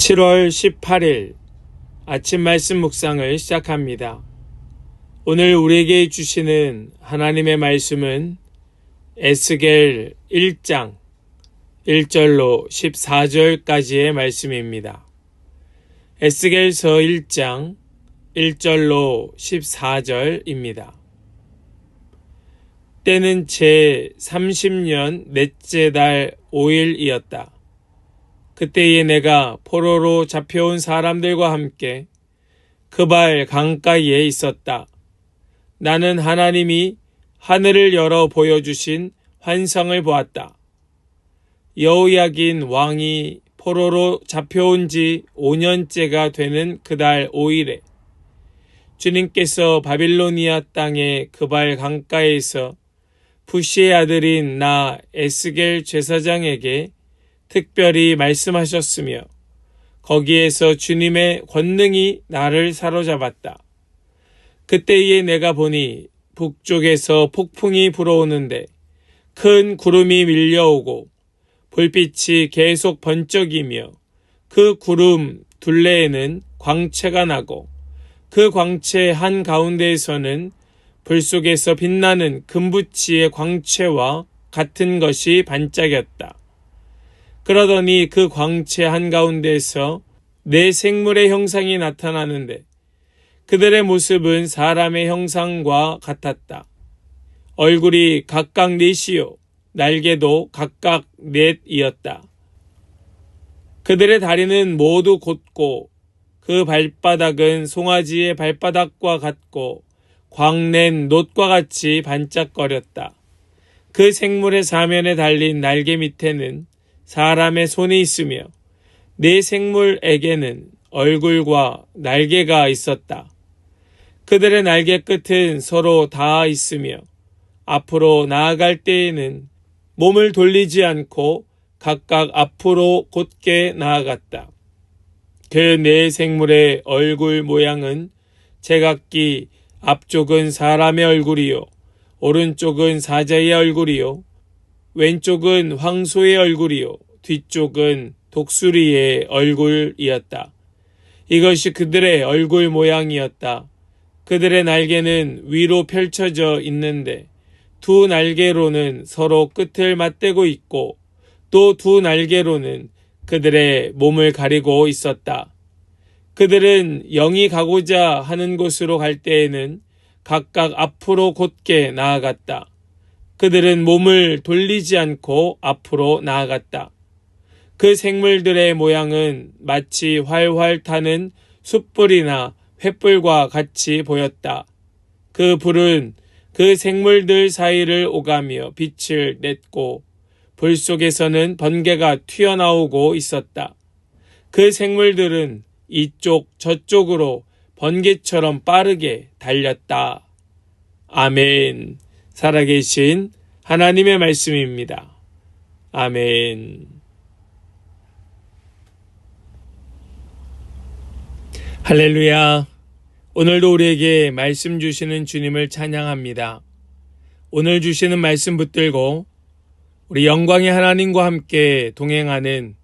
7월 18일 아침 말씀 묵상을 시작합니다. 오늘 우리에게 주시는 하나님의 말씀은 에스겔 1장 1절로 14절까지의 말씀입니다. 에스겔서 1장 1절로 14절입니다. 때는 제 30년 넷째 달 5일이었다. 그때에 내가 포로로 잡혀온 사람들과 함께 그발 강가에 있었다. 나는 하나님이 하늘을 열어 보여주신 환상을 보았다. 여호야긴 왕이 포로로 잡혀온 지 5년째가 되는 그달 5일에 주님께서 바빌로니아 땅의 그발 강가에서 부시의 아들인 나 에스겔 제사장에게 특별히 말씀하셨으며 거기에서 주님의 권능이 나를 사로잡았다. 그때에 내가 보니 북쪽에서 폭풍이 불어오는데 큰 구름이 밀려오고 불빛이 계속 번쩍이며 그 구름 둘레에는 광채가 나고 그 광채 한가운데에서는 불 속에서 빛나는 금붙이의 광채와 같은 것이 반짝였다. 그러더니 그 광채 한가운데에서 네 생물의 형상이 나타나는데 그들의 모습은 사람의 형상과 같았다. 얼굴이 각각 넷이요 날개도 각각 넷이었다. 그들의 다리는 모두 곧고 그 발바닥은 송아지의 발바닥과 같고 광낸 놋과 같이 반짝거렸다. 그 생물의 사면에 달린 날개 밑에는 사람의 손이 있으며 네 생물에게는 얼굴과 날개가 있었다. 그들의 날개 끝은 서로 닿아 있으며 앞으로 나아갈 때에는 몸을 돌리지 않고 각각 앞으로 곧게 나아갔다. 그 네 생물의 얼굴 모양은 제각기 앞쪽은 사람의 얼굴이요 오른쪽은 사자의 얼굴이요 왼쪽은 황소의 얼굴이요 뒤쪽은 독수리의 얼굴이었다. 이것이 그들의 얼굴 모양이었다. 그들의 날개는 위로 펼쳐져 있는데 두 날개로는 서로 끝을 맞대고 있고 또 두 날개로는 그들의 몸을 가리고 있었다. 그들은 영이 가고자 하는 곳으로 갈 때에는 각각 앞으로 곧게 나아갔다. 그들은 몸을 돌리지 않고 앞으로 나아갔다. 그 생물들의 모양은 마치 활활 타는 숯불이나 횃불과 같이 보였다. 그 불은 그 생물들 사이를 오가며 빛을 냈고 불 속에서는 번개가 튀어나오고 있었다. 그 생물들은 이쪽 저쪽으로 번개처럼 빠르게 달렸다. 아멘. 살아계신 하나님의 말씀입니다. 아멘. 할렐루야. 오늘도 우리에게 말씀 주시는 주님을 찬양합니다. 오늘 주시는 말씀 붙들고 우리 영광의 하나님과 함께 동행하는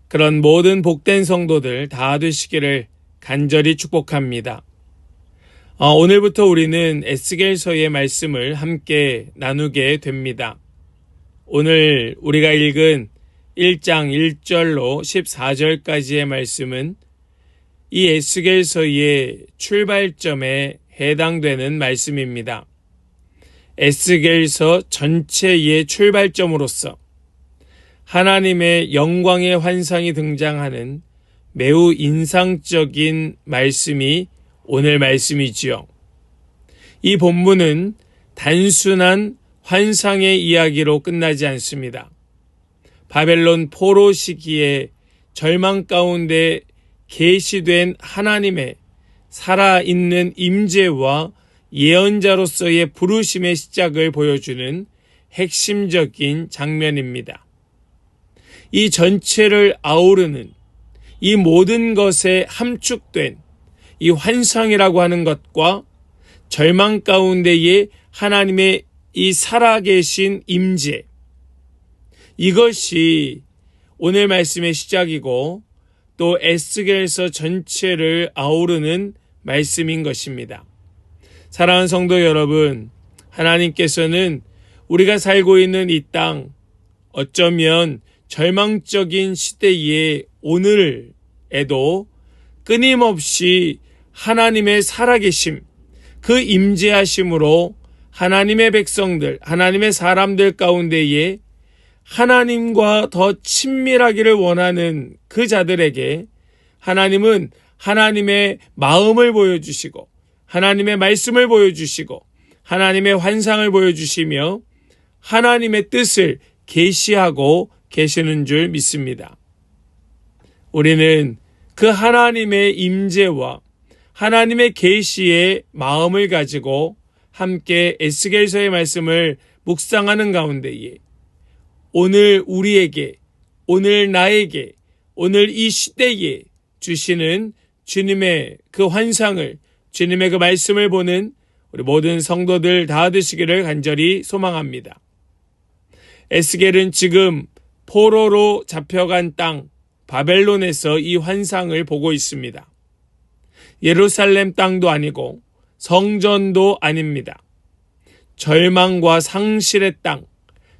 그런 모든 복된 성도들 다 되시기를 간절히 축복합니다. 오늘부터 우리는 에스겔서의 말씀을 함께 나누게 됩니다. 오늘 우리가 읽은 1장 1절로 14절까지의 말씀은 이 에스겔서의 출발점에 해당되는 말씀입니다. 에스겔서 전체의 출발점으로서 하나님의 영광의 환상이 등장하는 매우 인상적인 말씀이 오늘 말씀이지요. 이 본문은 단순한 환상의 이야기로 끝나지 않습니다. 바벨론 포로 시기에 절망 가운데 계시된 하나님의 살아있는 임재와 예언자로서의 부르심의 시작을 보여주는 핵심적인 장면입니다. 이 전체를 아우르는 이 모든 것에 함축된 이 환상이라고 하는 것과 절망 가운데의 하나님의 이 살아계신 임재, 이것이 오늘 말씀의 시작이고 또 에스겔서 전체를 아우르는 말씀인 것입니다. 사랑하는 성도 여러분, 하나님께서는 우리가 살고 있는 이 땅, 어쩌면 절망적인 시대의 오늘에도 끊임없이 하나님의 살아계심, 그 임재하심으로 하나님의 백성들, 하나님의 사람들 가운데에 하나님과 더 친밀하기를 원하는 그 자들에게 하나님은 하나님의 마음을 보여주시고 하나님의 말씀을 보여주시고 하나님의 환상을 보여주시며 하나님의 뜻을 계시하고 계시는 줄 믿습니다. 우리는 그 하나님의 임재와 하나님의 계시의 마음을 가지고 함께 에스겔서의 말씀을 묵상하는 가운데에 오늘 우리에게, 오늘 나에게, 오늘 이 시대에 주시는 주님의 그 환상을, 주님의 그 말씀을 보는 우리 모든 성도들 다 되시기를 간절히 소망합니다. 에스겔은 지금 포로로 잡혀간 땅 바벨론에서 이 환상을 보고 있습니다. 예루살렘 땅도 아니고 성전도 아닙니다. 절망과 상실의 땅,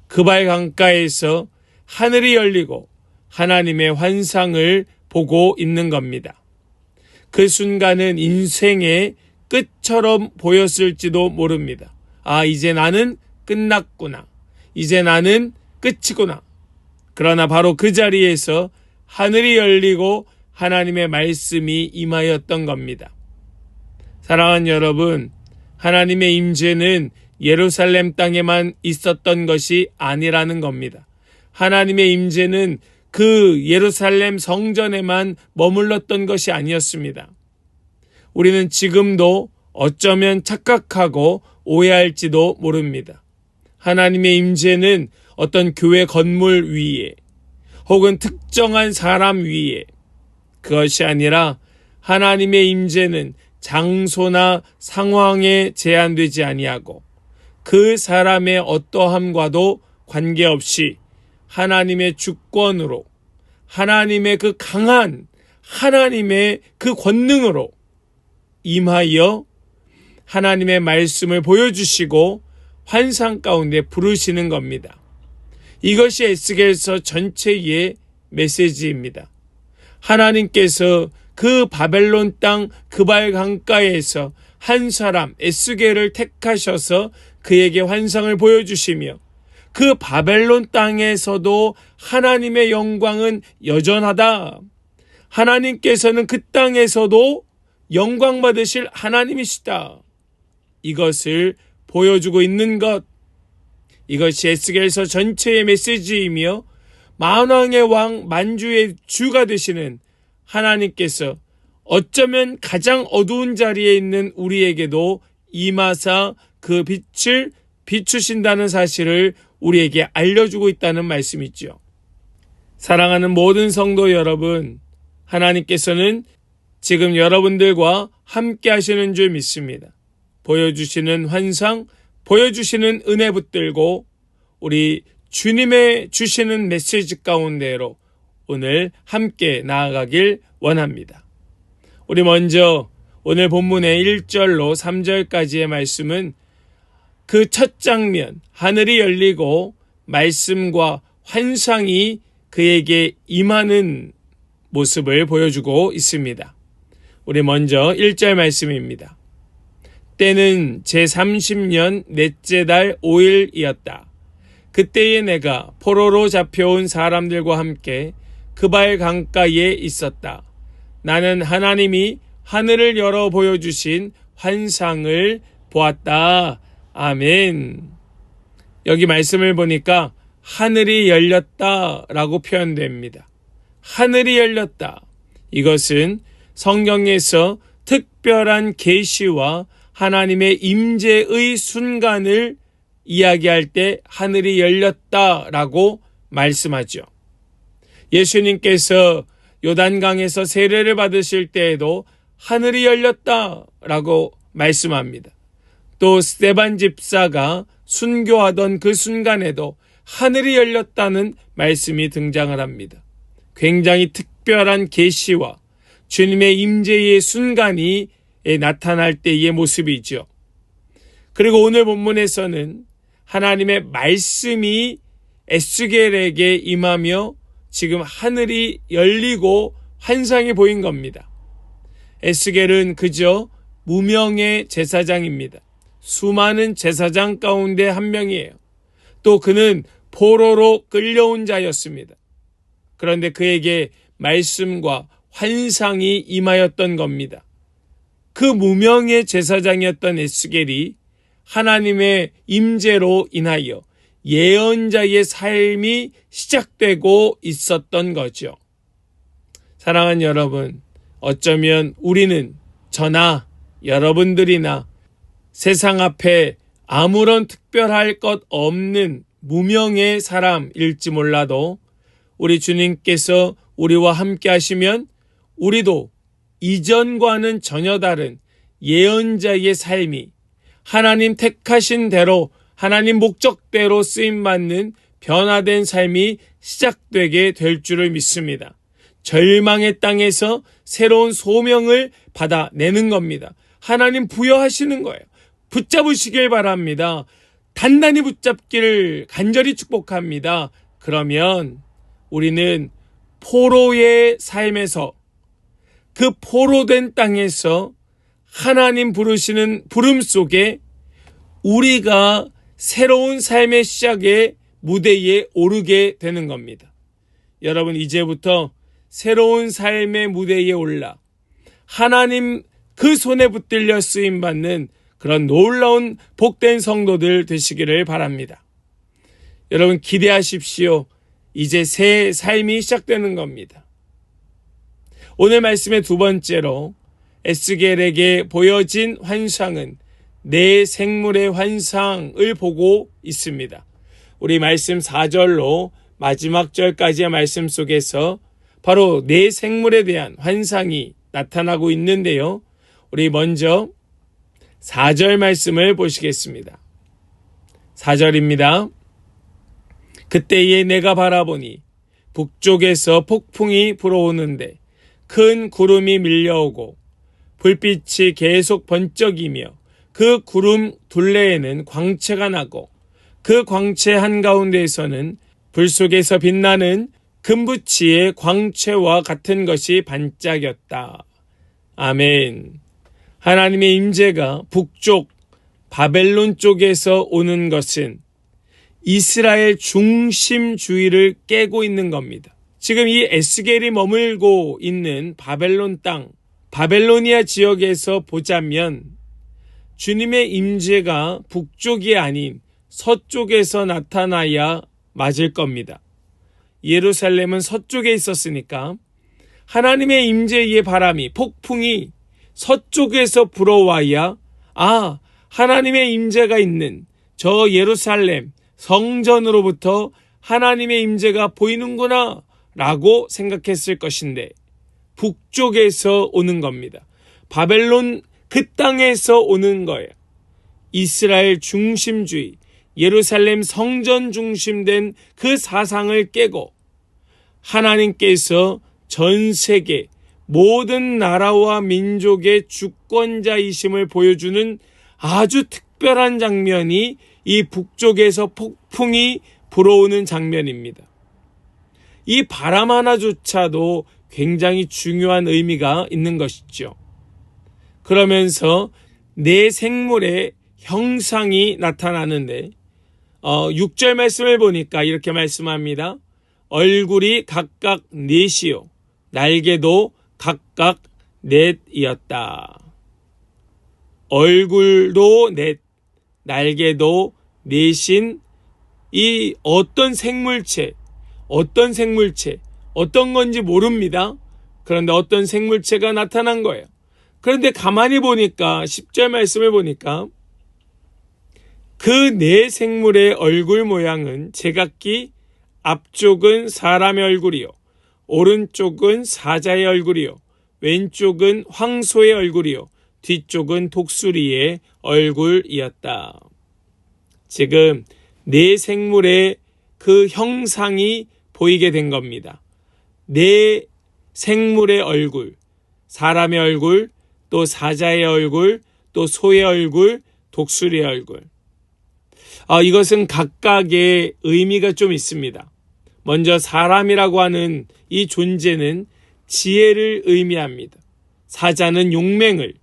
그발 강가에서 하늘이 열리고 하나님의 환상을 보고 있는 겁니다. 그 순간은 인생의 끝처럼 보였을지도 모릅니다. 아, 이제 나는 끝났구나. 이제 나는 끝이구나. 그러나 바로 그 자리에서 하늘이 열리고 하나님의 말씀이 임하였던 겁니다. 사랑하는 여러분, 하나님의 임재는 예루살렘 땅에만 있었던 것이 아니라는 겁니다. 하나님의 임재는 그 예루살렘 성전에만 머물렀던 것이 아니었습니다. 우리는 지금도 어쩌면 착각하고 오해할지도 모릅니다. 하나님의 임재는 어떤 교회 건물 위에 혹은 특정한 사람 위에, 그것이 아니라 하나님의 임재는 장소나 상황에 제한되지 아니하고 그 사람의 어떠함과도 관계없이 하나님의 주권으로, 하나님의 그 강한 하나님의 그 권능으로 임하여 하나님의 말씀을 보여주시고 환상 가운데 부르시는 겁니다. 이것이 에스겔서 전체의 메시지입니다. 하나님께서 그 바벨론 땅 그발 강가에서 한 사람 에스겔을 택하셔서 그에게 환상을 보여주시며 그 바벨론 땅에서도 하나님의 영광은 여전하다. 하나님께서는 그 땅에서도 영광 받으실 하나님이시다. 이것을 보여주고 있는 것, 이것이 에스겔서 전체의 메시지이며 만왕의 왕 만주의 주가 되시는 하나님께서 어쩌면 가장 어두운 자리에 있는 우리에게도 임하사 그 빛을 비추신다는 사실을 우리에게 알려주고 있다는 말씀이죠. 사랑하는 모든 성도 여러분, 하나님께서는 지금 여러분들과 함께 하시는 줄 믿습니다. 보여주시는 환상, 보여주시는 은혜 붙들고 우리 주님의 주시는 메시지 가운데로 오늘 함께 나아가길 원합니다. 우리 먼저 오늘 본문의 1절로 3절까지의 말씀은 그 첫 장면, 하늘이 열리고 말씀과 환상이 그에게 임하는 모습을 보여주고 있습니다. 우리 먼저 1절 말씀입니다. 때는 제30년 넷째 달 5일이었다. 그때에 내가 포로로 잡혀온 사람들과 함께 그발 강가에 있었다. 나는 하나님이 하늘을 열어 보여주신 환상을 보았다. 아멘. 여기 말씀을 보니까 하늘이 열렸다라고 표현됩니다. 하늘이 열렸다. 이것은 성경에서 특별한 계시와 하나님의 임재의 순간을 이야기할 때 하늘이 열렸다라고 말씀하죠. 예수님께서 요단강에서 세례를 받으실 때에도 하늘이 열렸다라고 말씀합니다. 또 스데반 집사가 순교하던 그 순간에도 하늘이 열렸다는 말씀이 등장을 합니다. 굉장히 특별한 특별한 계시와 주님의 임재의 순간이 나타날 때의 모습이죠. 그리고 오늘 본문에서는 하나님의 말씀이 에스겔에게 임하며 지금 하늘이 열리고 환상이 보인 겁니다. 에스겔은 그저 무명의 제사장입니다. 수많은 제사장 가운데 한 명이에요. 또 그는 포로로 끌려온 자였습니다. 그런데 그에게 말씀과 환상이 임하였던 겁니다. 그 무명의 제사장이었던 에스겔이 하나님의 임재로 인하여 예언자의 삶이 시작되고 있었던 거죠. 사랑하는 여러분, 어쩌면 우리는 저나 여러분들이나 세상 앞에 아무런 특별할 것 없는 무명의 사람일지 몰라도 우리 주님께서 우리와 함께 하시면 우리도 이전과는 전혀 다른 예언자의 삶이 하나님 택하신 대로 하나님 목적대로 쓰임받는 변화된 삶이 시작되게 될 줄을 믿습니다. 절망의 땅에서 새로운 소명을 받아내는 겁니다. 하나님 부여하시는 거예요. 붙잡으시길 바랍니다. 단단히 붙잡기를 간절히 축복합니다. 그러면 우리는 포로의 삶에서 그 포로된 땅에서 하나님 부르시는 부름 속에 우리가 새로운 삶의 시작의 무대에 오르게 되는 겁니다. 여러분, 이제부터 새로운 삶의 무대에 올라 하나님 그 손에 붙들려 쓰임받는 그런 놀라운 복된 성도들 되시기를 바랍니다. 여러분, 기대하십시오. 이제 새 삶이 시작되는 겁니다. 오늘 말씀의 두 번째로 에스겔에게 보여진 환상은 내 생물의 환상을 보고 있습니다. 우리 말씀 4절로 마지막 절까지의 말씀 속에서 바로 내 생물에 대한 환상이 나타나고 있는데요. 우리 먼저 4절 말씀을 보시겠습니다. 4절입니다. 그때에 내가 바라보니 북쪽에서 폭풍이 불어오는데 큰 구름이 밀려오고 불빛이 계속 번쩍이며 그 구름 둘레에는 광채가 나고 그 광채 한가운데에서는 불 속에서 빛나는 금붙이의 광채와 같은 것이 반짝였다. 아멘. 하나님의 임재가 북쪽 바벨론 쪽에서 오는 것은 이스라엘 중심주의를 깨고 있는 겁니다. 지금 이 에스겔이 머물고 있는 바벨론 땅, 바벨로니아 지역에서 보자면 주님의 임재가 북쪽이 아닌 서쪽에서 나타나야 맞을 겁니다. 예루살렘은 서쪽에 있었으니까 하나님의 임재의 바람이, 폭풍이 서쪽에서 불어와야 하나님의 임재가 있는 저 예루살렘 성전으로부터 하나님의 임재가 보이는구나 라고 생각했을 것인데 북쪽에서 오는 겁니다. 바벨론 그 땅에서 오는 거예요. 이스라엘 중심주의, 예루살렘 성전 중심된 그 사상을 깨고 하나님께서 전 세계 모든 나라와 민족의 주권자이심을 보여주는 아주 특별한 장면이 이 북쪽에서 폭풍이 불어오는 장면입니다. 이 바람 하나조차도 굉장히 중요한 의미가 있는 것이죠. 그러면서 내 생물의 형상이 나타나는데 6절 말씀을 보니까 이렇게 말씀합니다. 얼굴이 각각 넷이요 날개도 각각 넷이었다. 얼굴도 넷, 날개도 넷인 이 어떤 생물체, 어떤 건지 모릅니다. 그런데 어떤 생물체가 나타난 거예요. 그런데 가만히 보니까 10절 말씀을 보니까 그 네 생물의 얼굴 모양은 제각기 앞쪽은 사람의 얼굴이요, 오른쪽은 사자의 얼굴이요, 왼쪽은 황소의 얼굴이요, 뒤쪽은 독수리의 얼굴이었다. 지금 네 생물의 그 형상이 보이게 된 겁니다. 네 생물의 얼굴, 사람의 얼굴, 또 사자의 얼굴, 또 소의 얼굴, 독수리의 얼굴. 이것은 각각의 의미가 좀 있습니다. 먼저 사람이라고 하는 이 존재는 지혜를 의미합니다. 사자는 용맹을,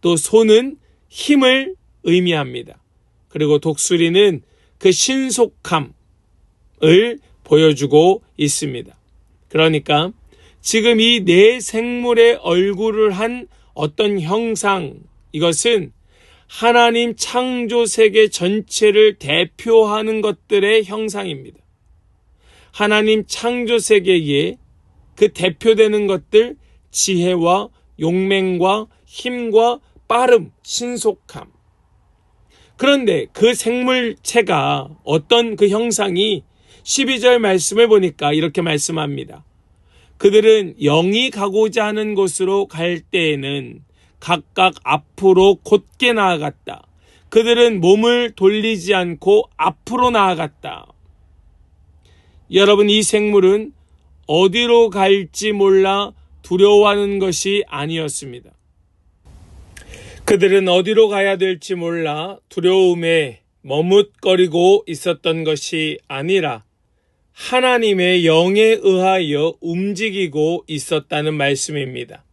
또 소는 힘을 의미합니다. 그리고 독수리는 그 신속함을 보여주고 있습니다. 그러니까 지금 이 네 생물의 얼굴을 한 어떤 형상, 이것은 하나님 창조 세계 전체를 대표하는 것들의 형상입니다. 하나님 창조 세계에 그 대표되는 것들, 지혜와 용맹과 힘과 빠름, 신속함. 그런데 그 생물체가 어떤 그 형상이 12절 말씀을 보니까 이렇게 말씀합니다. 그들은 영이 가고자 하는 곳으로 갈 때에는 각각 앞으로 곧게 나아갔다. 그들은 몸을 돌리지 않고 앞으로 나아갔다. 여러분, 이 생물은 어디로 갈지 몰라 두려워하는 것이 아니었습니다. 그들은 어디로 가야 될지 몰라 두려움에 머뭇거리고 있었던 것이 아니라 하나님의 영에 의하여 움직이고 있었다는 말씀입니다.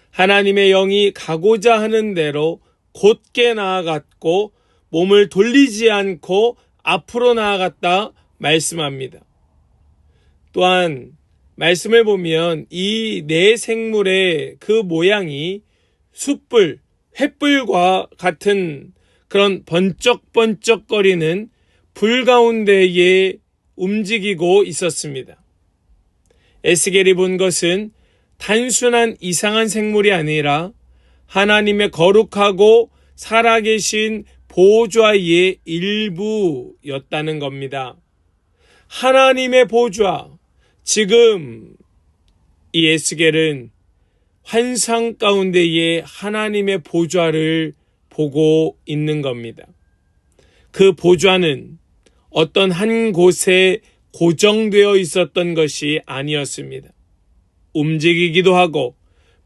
하나님의 영이 가고자 하는 대로 곧게 나아갔고 몸을 돌리지 않고 앞으로 나아갔다 말씀합니다. 또한 말씀을 보면 이 네 생물의 그 모양이 숯불, 횃불과 같은 그런 번쩍번쩍거리는 불 가운데에 움직이고 있었습니다. 에스겔이 본 것은 단순한 이상한 생물이 아니라 하나님의 거룩하고 살아계신 보좌의 일부였다는 겁니다. 하나님의 보좌, 지금 이 에스겔은 환상 가운데에 하나님의 보좌를 보고 있는 겁니다. 그 보좌는 어떤 한 곳에 고정되어 있었던 것이 아니었습니다. 움직이기도 하고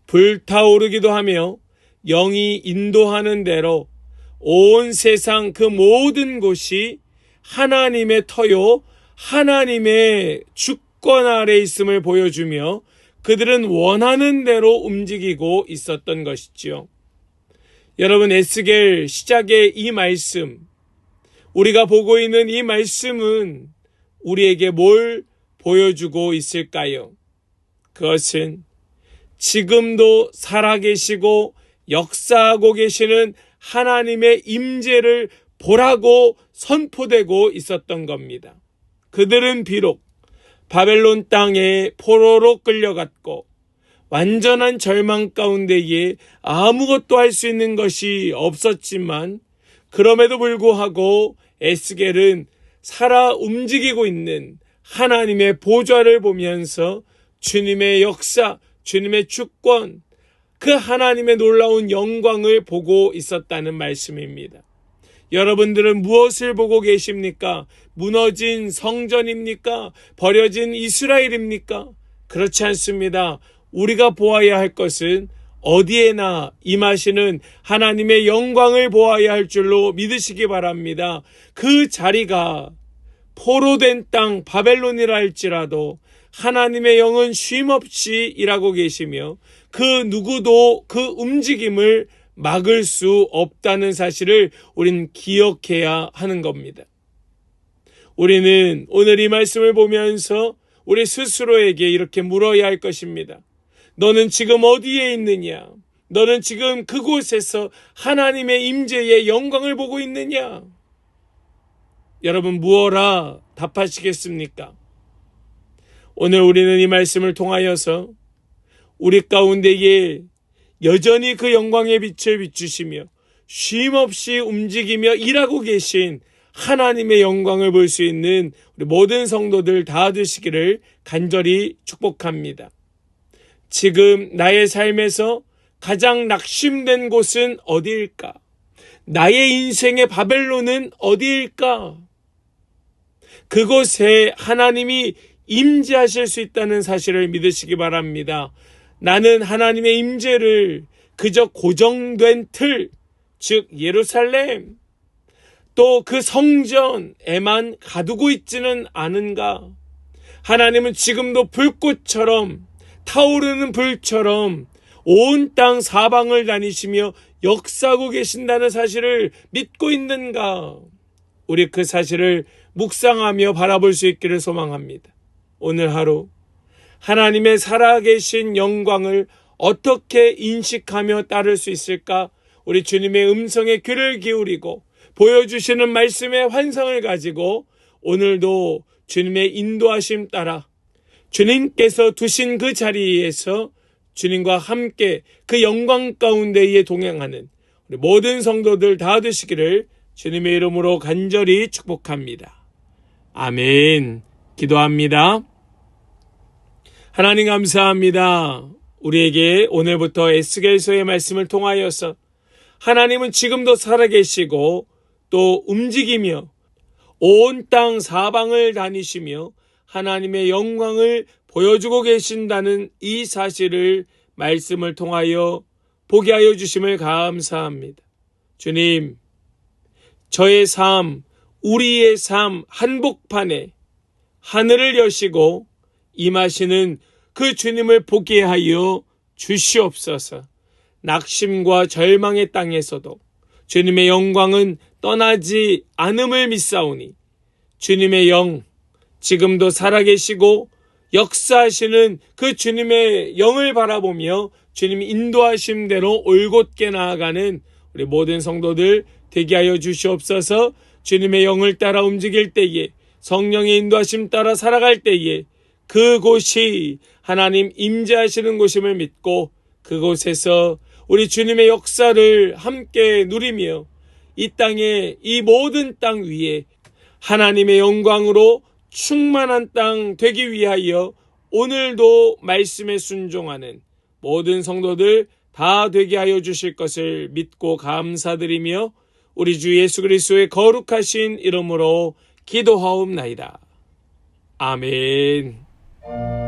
불타오르기도 하며 영이 인도하는 대로 온 세상 그 모든 곳이 하나님의 터요, 하나님의 주권 아래 있음을 보여주며 그들은 원하는 대로 움직이고 있었던 것이지요. 여러분, 에스겔 시작의 이 말씀, 우리가 보고 있는 이 말씀은 우리에게 뭘 보여주고 있을까요? 그것은 지금도 살아계시고 역사하고 계시는 하나님의 임재를 보라고 선포되고 있었던 겁니다. 그들은 비록 바벨론 땅에 포로로 끌려갔고 완전한 절망 가운데에 아무것도 할 수 있는 것이 없었지만 그럼에도 불구하고 에스겔은 살아 움직이고 있는 하나님의 보좌를 보면서 주님의 역사, 주님의 주권, 그 하나님의 놀라운 영광을 보고 있었다는 말씀입니다. 여러분들은 무엇을 보고 계십니까? 무너진 성전입니까? 버려진 이스라엘입니까? 그렇지 않습니다. 우리가 보아야 할 것은 어디에나 임하시는 하나님의 영광을 보아야 할 줄로 믿으시기 바랍니다. 그 자리가 포로된 땅 바벨론이라 할지라도 하나님의 영은 쉼없이 일하고 계시며 그 누구도 그 움직임을 막을 수 없다는 사실을 우린 기억해야 하는 겁니다. 우리는 오늘 이 말씀을 보면서 우리 스스로에게 이렇게 물어야 할 것입니다. 너는 지금 어디에 있느냐? 너는 지금 그곳에서 하나님의 임재의 영광을 보고 있느냐? 여러분, 무엇라 답하시겠습니까? 오늘 우리는 이 말씀을 통하여서 우리 가운데에 여전히 그 영광의 빛을 비추시며 쉼없이 움직이며 일하고 계신 하나님의 영광을 볼 수 있는 우리 모든 성도들 다 되시기를 간절히 축복합니다. 지금 나의 삶에서 가장 낙심된 곳은 어디일까? 나의 인생의 바벨론은 어디일까? 그곳에 하나님이 임재하실 수 있다는 사실을 믿으시기 바랍니다. 나는 하나님의 임재를 그저 고정된 틀, 즉 예루살렘, 또 그 성전에만 가두고 있지는 않은가? 하나님은 지금도 불꽃처럼, 타오르는 불처럼 온 땅 사방을 다니시며 역사하고 계신다는 사실을 믿고 있는가? 우리 그 사실을 묵상하며 바라볼 수 있기를 소망합니다. 오늘 하루 하나님의 살아계신 영광을 어떻게 인식하며 따를 수 있을까? 우리 주님의 음성에 귀를 기울이고 보여주시는 말씀의 환상을 가지고 오늘도 주님의 인도하심 따라 주님께서 두신 그 자리에서 주님과 함께 그 영광 가운데에 동행하는 우리 모든 성도들 다 되시기를 주님의 이름으로 간절히 축복합니다. 아멘. 기도합니다. 하나님 감사합니다. 우리에게 오늘부터 에스겔서의 말씀을 통하여서 하나님은 지금도 살아계시고 또 움직이며 온 땅 사방을 다니시며 하나님의 영광을 보여주고 계신다는 이 사실을 말씀을 통하여 보게 하여 주심을 감사합니다. 주님, 저의 삶, 우리의 삶 한복판에 하늘을 여시고 임하시는 그 주님을 보게 하여 주시옵소서. 낙심과 절망의 땅에서도 주님의 영광은 떠나지 않음을 믿사오니 주님의 영, 지금도 살아계시고 역사하시는 그 주님의 영을 바라보며 주님 인도하심 대로 올곧게 나아가는 우리 모든 성도들 되게 하여 주시옵소서. 주님의 영을 따라 움직일 때에, 성령의 인도하심 따라 살아갈 때에 그곳이 하나님 임재하시는 곳임을 믿고 그곳에서 우리 주님의 역사를 함께 누리며 이 땅에, 이 모든 땅 위에 하나님의 영광으로 충만한 땅 되기 위하여 오늘도 말씀에 순종하는 모든 성도들 다 되게 하여 주실 것을 믿고 감사드리며 우리 주 예수 그리스도의 거룩하신 이름으로 기도하옵나이다. 아멘.